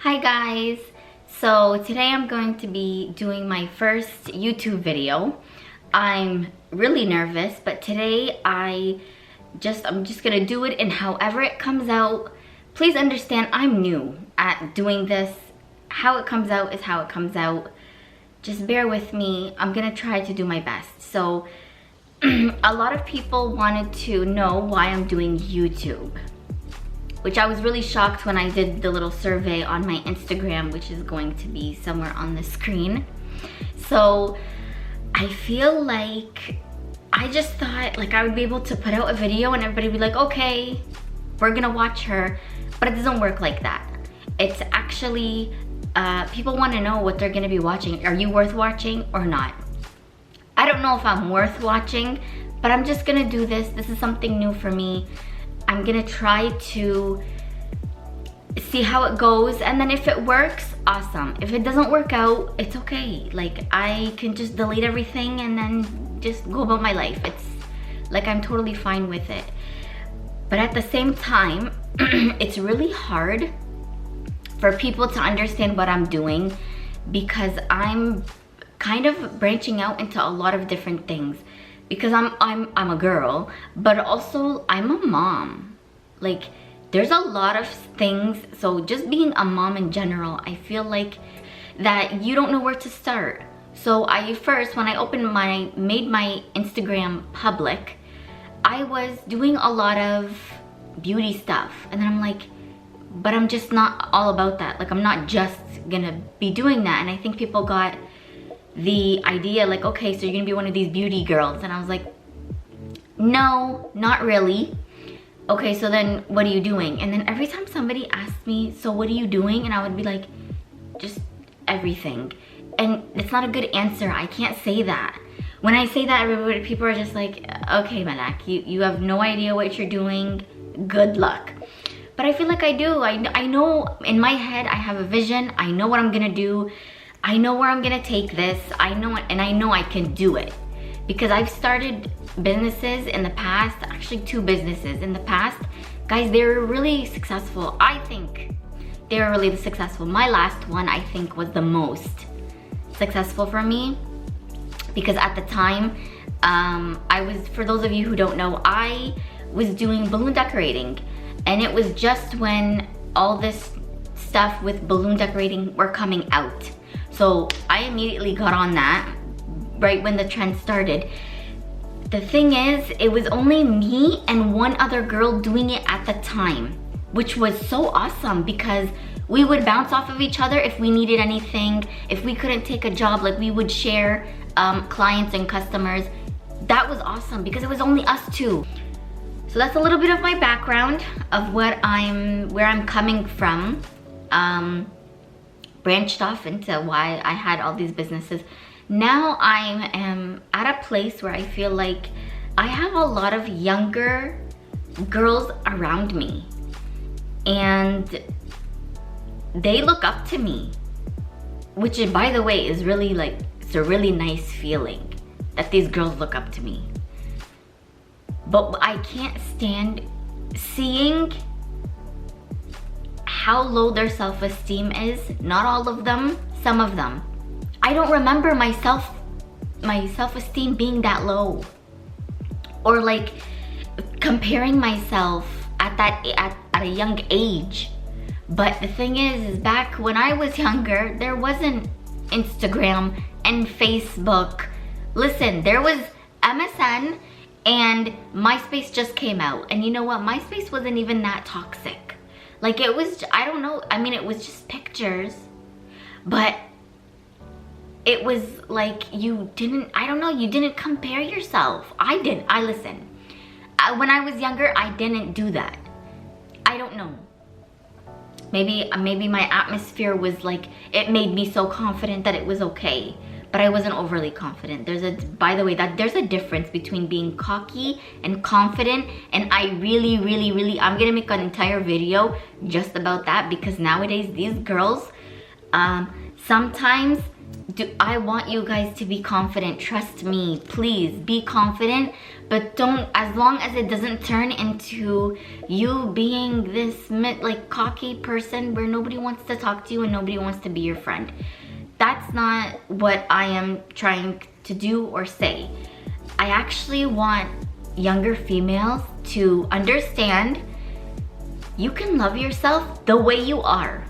Hi guys! So today I'm going to be doing my first YouTube video. I'm really nervous, but today I'm just gonna do it, and however it comes out, please understand I'm new at doing this. How it comes out is how it comes out. Just bear with me. I'm gonna try to do my best. So a lot of people wanted to know why I'm doing YouTube, which I was really shocked when I did the little survey on my Instagram, which is going to be somewhere on the screen. So I feel like I just thought like I would be able to put out a video and everybody would be like, okay, we're gonna watch her. But it doesn't work like that. It's actually, people wanna know what they're gonna be watching. Are you worth watching or not? I don't know if I'm worth watching, but I'm just gonna do this. This is something new for me. I'm gonna try to see how it goes, and then if it works, awesome. If it doesn't work out, it's okay. Like, I can just delete everything and then just go about my life. It's like I'm totally fine with it. But at the same time, it's really hard for people to understand what I'm doing because I'm kind of branching out into a lot of different things. Because I'm a girl, but also I'm a mom. Like, there's a lot of things. So just being a mom in general, I feel like that you don't know where to start. So when I made my Instagram public, I was doing a lot of beauty stuff. And then I'm like, but I'm just not all about that. Like, I'm not just gonna be doing that. And I think people got the idea like, okay, so you're gonna be one of these beauty girls. And I was like, no, not really. Okay, so then what are you doing? And then every time somebody asked me, so what are you doing? And I would be like, just everything. And it's not a good answer. I can't say that. When I say that, people are just like, okay, Malak, you have no idea what you're doing. Good luck. But I feel like I do. I know in my head, I have a vision. I know what I'm gonna do. I know where I'm gonna take this. I know it, and I know I can do it. Because I've started businesses in the past, actually 2 businesses in the past. Guys, they were really successful. I think they were really successful. My last one, I think, was the most successful for me. Because at the time, for those of you who don't know, I was doing balloon decorating. And it was just when all this stuff with balloon decorating were coming out. So I immediately got on that right when the trend started. The thing is, it was only me and one other girl doing it at the time, which was so awesome because we would bounce off of each other if we needed anything. If we couldn't take a job, like, we would share clients and customers. That was awesome because it was only us 2. So that's a little bit of my background of where I'm coming from. Branched off into why I had all these businesses. Now I am at a place where I feel like I have a lot of younger girls around me, and they look up to me, which, by the way, is really like, it's a really nice feeling that these girls look up to me. But I can't stand seeing how low their self-esteem is. Not all of them, some of them. I don't remember my self-esteem being that low, or like comparing myself at a young age. But the thing is back when I was younger, there wasn't Instagram and Facebook. Listen, there was MSN, and MySpace just came out. And you know what? MySpace wasn't even that toxic. Like, it was, I don't know, I mean, it was just pictures, but it was like you didn't compare yourself. Listen, when I was younger, I didn't do that. I don't know. Maybe my atmosphere was like, it made me so confident that it was okay. But I wasn't overly confident. By the way, there's a difference between being cocky and confident. And I really, I'm gonna make an entire video just about that, because nowadays these girls, sometimes I want you guys to be confident. Trust me, please be confident. but don't, as long as it doesn't turn into you being this like cocky person where nobody wants to talk to you and nobody wants to be your friend. That's not what I am trying to do or say. I actually want younger females to understand you can love yourself the way you are.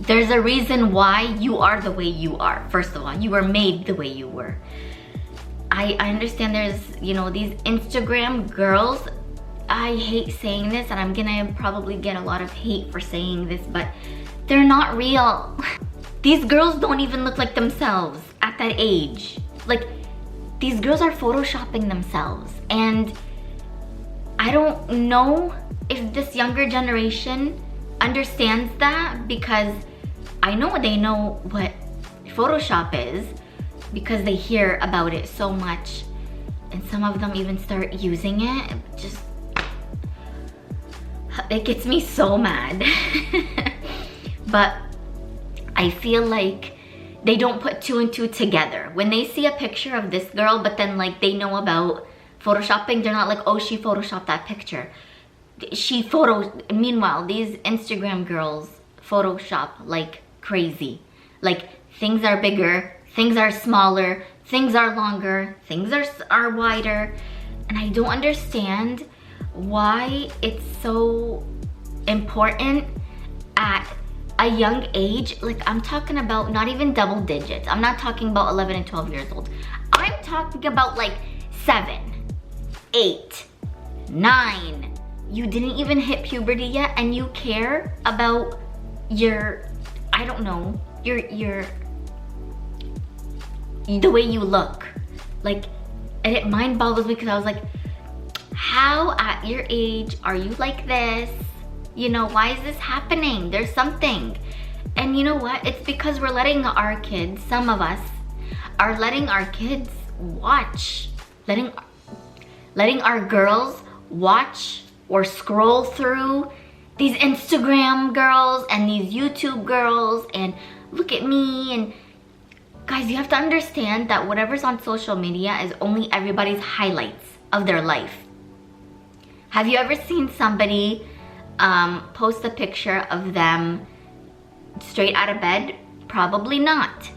There's a reason why you are the way you are. First of all, you were made the way you were. I understand there's, you know, these Instagram girls. I hate saying this, and I'm gonna probably get a lot of hate for saying this, but they're not real. These girls don't even look like themselves at that age. Like, these girls are photoshopping themselves, and I don't know if this younger generation understands that, because I know they know what Photoshop is because they hear about it so much, and some of them even start using it. It gets me so mad. But I feel like they don't put two and two together. When they see a picture of this girl, but then like they know about photoshopping, they're not like, oh, she photoshopped that picture. Meanwhile, these Instagram girls photoshop like crazy. Like, things are bigger, things are smaller, things are longer, things are wider. And I don't understand why it's so important at a young age. Like, I'm talking about not even double digits. I'm not talking about 11 and 12 years old. I'm talking about like 7, 8, 9. You didn't even hit puberty yet, and you care about your, I don't know, the way you look. Like, and it mind boggles me, because I was like, how at your age are you like this? You know, why is this happening? There's something. And you know what? It's because we're letting our kids, some of us are letting our kids watch, letting our girls watch or scroll through these Instagram girls and these YouTube girls, and look at me. And guys, you have to understand that whatever's on social media is only everybody's highlights of their life. Have you ever seen somebody post a picture of them straight out of bed? Probably not.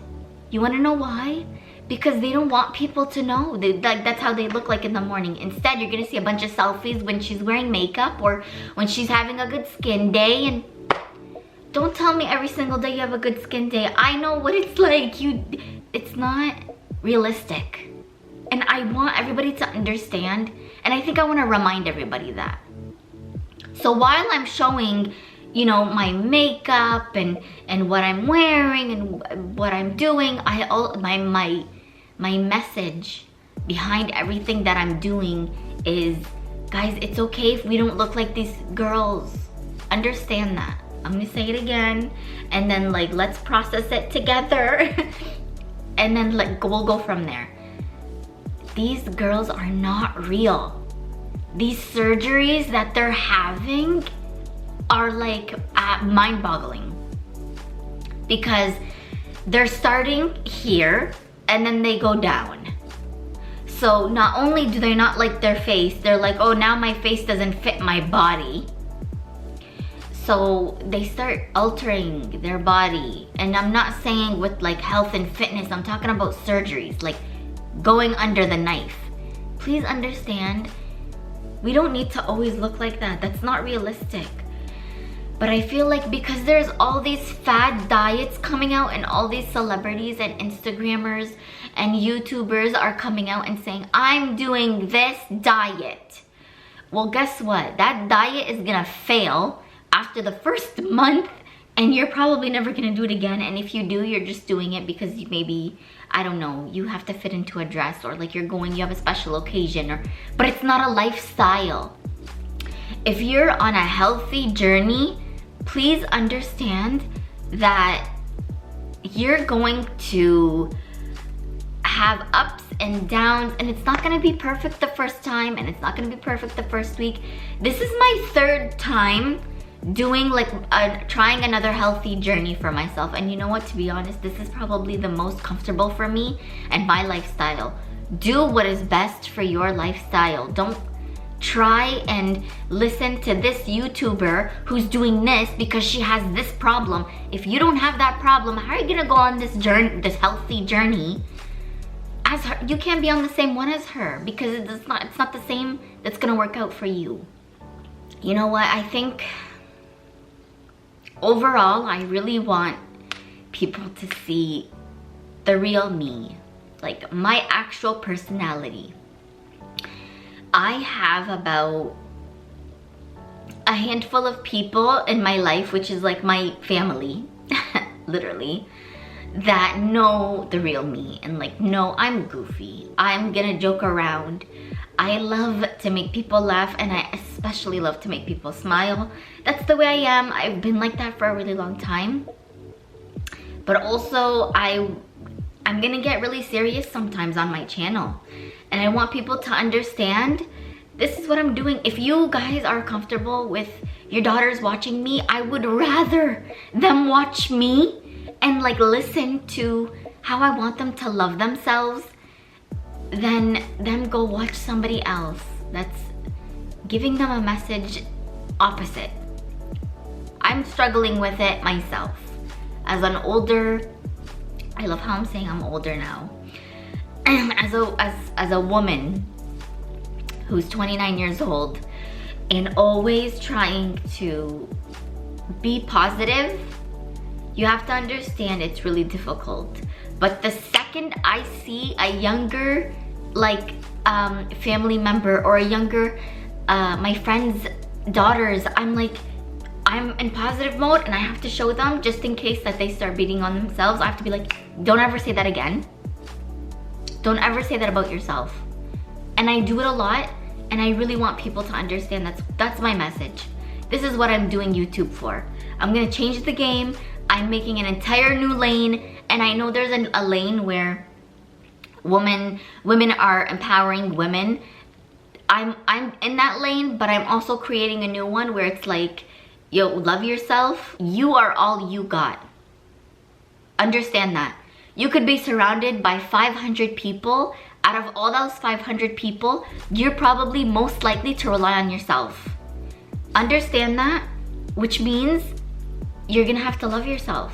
You want to know why? Because they don't want people to know. That's how they look like in the morning. Instead, you're gonna see a bunch of selfies when she's wearing makeup or when she's having a good skin day. And don't tell me every single day you have a good skin day. I know what it's like. It's not realistic. And I want everybody to understand, and I think I want to remind everybody that. So while I'm showing, you know, my makeup and what I'm wearing and what I'm doing, my message behind everything that I'm doing is, guys, it's okay if we don't look like these girls. Understand that. I'm gonna say it again, and then like, let's process it together. And then we'll go from there. These girls are not real. These surgeries that they're having are like mind-boggling, because they're starting here and then they go down. So not only do they not like their face, they're like, oh, now my face doesn't fit my body. So they start altering their body. And I'm not saying with like health and fitness, I'm talking about surgeries, like going under the knife. Please understand, we don't need to always look like that. That's not realistic. But I feel like because there's all these fad diets coming out, and all these celebrities and Instagrammers and YouTubers are coming out and saying, I'm doing this diet. Well, guess what? That diet is gonna fail after the first month, and you're probably never gonna do it again. And if you do, you're just doing it because you maybe, I don't know, you have to fit into a dress, or like you have a special occasion, but it's not a lifestyle. If you're on a healthy journey, please understand that you're going to have ups and downs, and it's not gonna be perfect the first time, and it's not gonna be perfect the first week. This is my 3rd time doing trying another healthy journey for myself. And you know what, to be honest, this is probably the most comfortable for me and my lifestyle. Do what is best for your lifestyle. Don't try and listen to this YouTuber who's doing this because she has this problem. If you don't have that problem, how are you gonna go on this journey, this healthy journey as her? You can't be on the same one as her because it's not the same that's gonna work out for you. You know what? I think overall, I really want people to see the real me, like my actual personality. I have about a handful of people in my life, which is like my family, literally, that know the real me and like, no, I'm goofy. I'm gonna joke around. I love to make people laugh, and I especially love to make people smile. That's the way I am. I've been like that for a really long time. But also, I'm gonna get really serious sometimes on my channel. And I want people to understand this is what I'm doing. If you guys are comfortable with your daughters watching me, I would rather them watch me and like listen to how I want them to love themselves than them go watch somebody else that's giving them a message opposite. I'm struggling with it myself. As an older, I love how I'm saying I'm older now. As a woman who's 29 years old and always trying to be positive, you have to understand it's really difficult. But the second I see a younger like family member or a younger my friend's daughters, I'm in positive mode, and I have to show them, just in case that they start beating on themselves. I have to be like, don't ever say that again. Don't ever say that about yourself. And I do it a lot, and I really want people to understand that's my message. This is what I'm doing YouTube for. I'm gonna change the game. I'm making an entire new lane, and I know there's a lane where women are empowering women. I'm in that lane, but I'm also creating a new one where it's like, yo, love yourself. You are all you got. Understand that. You could be surrounded by 500 people. Out of all those 500 people, you're probably most likely to rely on yourself. Understand that, which means you're gonna have to love yourself.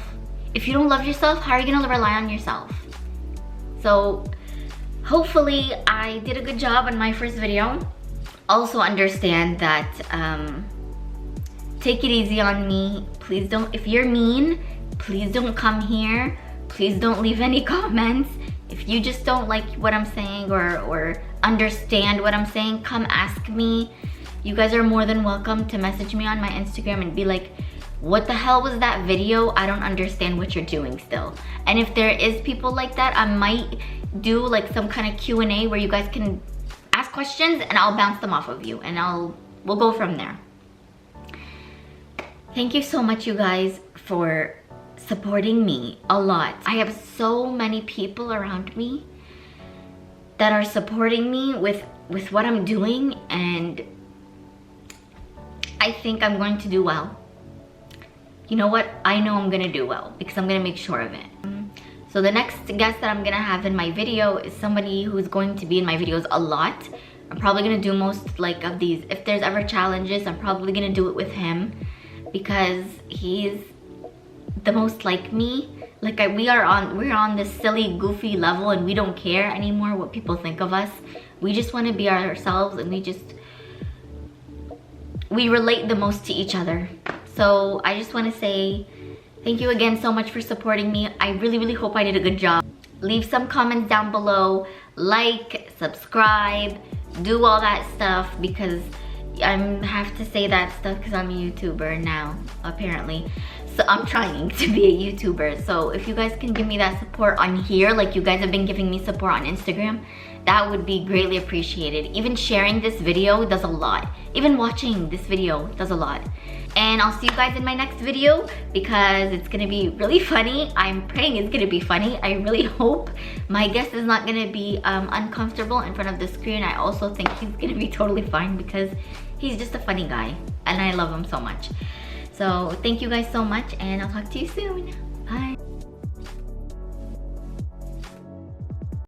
If you don't love yourself, how are you gonna rely on yourself? So hopefully I did a good job on my first video. Also understand that take it easy on me. Please don't, if you're mean, please don't come here. Please don't leave any comments. If you just don't like what I'm saying or understand what I'm saying, come ask me. You guys are more than welcome to message me on my Instagram and be like, what the hell was that video? I don't understand what you're doing still. And if there is people like that, I might do like some kind of Q&A where you guys can ask questions and I'll bounce them off of you, and we'll go from there. Thank you so much, you guys, for supporting me a lot. I have so many people around me that are supporting me with what I'm doing, and I think I'm going to do well. You know what? I know I'm gonna do well because I'm gonna make sure of it. So the next guest that I'm gonna have in my video is somebody who's going to be in my videos a lot. I'm probably gonna do most like of these. If there's ever challenges, I'm probably gonna do it with him because he's the most like me. Like we're on this silly, goofy level, and we don't care anymore what people think of us. We just want to be ourselves, and we relate the most to each other. So I just want to say thank you again so much for supporting me. I really, really hope I did a good job. Leave some comments down below, like, subscribe, do all that stuff, because I have to say that stuff because I'm a YouTuber now, apparently. So I'm trying to be a YouTuber. So if you guys can give me that support on here, like you guys have been giving me support on Instagram, that would be greatly appreciated. Even sharing this video does a lot. Even watching this video does a lot. And I'll see you guys in my next video because it's gonna be really funny. I'm praying it's gonna be funny. I really hope my guest is not gonna be uncomfortable in front of the screen. I also think he's gonna be totally fine because he's just a funny guy and I love him so much. So thank you guys so much, and I'll talk to you soon.